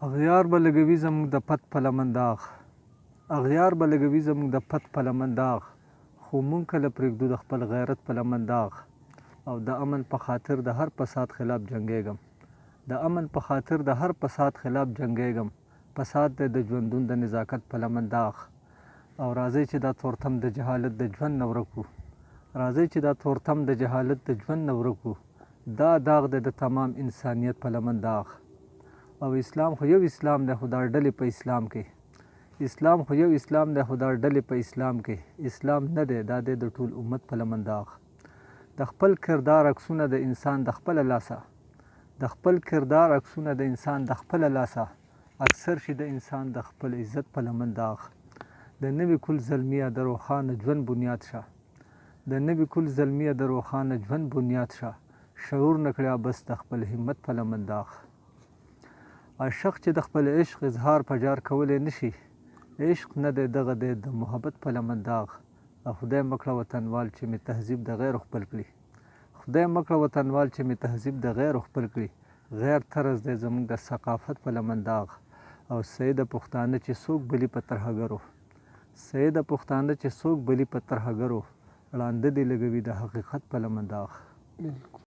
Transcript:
اغیار به لګوي زموږ د پت په لمن داغ، اغیار به لګوي زموږ د پت په لمن داغ، خو مونږ کله پرېږدو د خپل غیرت په لمن داغ. او د امن په خاطر د هر فساد خلاف جنګېږم، د امن په خاطر د هر فساد خلاف جنګېږم. فساد دی د ژوندون د نزاکت په لمن داغ. او راځئ چې دا تورتم د جهالت د ژوند نه ورک کړو، راځئ چې دا تورتم د جهالت د ژوند نه ورک کړو. دا داغ دی د تمام انسانیت په لمن داغ. او اسلام خو یو اسلام دی، خو دا ډلې په اسلام کې، اسلام خو یو اسلام دی، خو دا ډلې په اسلام کې. اسلام نه دی، دا دی د ټول امت په لمن داغ. د خپل کردار عکسونه د انسان د خپله لاسه، د خپل کردار عکسونه د انسان د خپله لاسه، اکثر شي د انسان د خپل عزت په لمن داغ. د نوي کل زلمیه د روښانه ژوند بنیاد شه، د نوي کل زلمیه د روښانه ژوند بنیاد شه. شعور نه کړیا بس د خپل همت په لمن داغ. عاشق چې د خپل عشق اظهار په جار کولی نشي، عشق نه دی دغه دی د محبت په لمن داغ. او خدای مه کړه وطنوال چې مې تهذیب د غیرو خپل کړي، خدای مه کړه وطنوال چې مې تهذیب د غیرو خپل کړي. غیر طرز دی زموږ د ثقافت په لمن داغ. او سیده پښتانه چې څوک بلی په ترهګرو، سیده پښتانه چې څوک بلی په ترهګرو، ړانده دې لګوي د حقیقت په لمن داغ.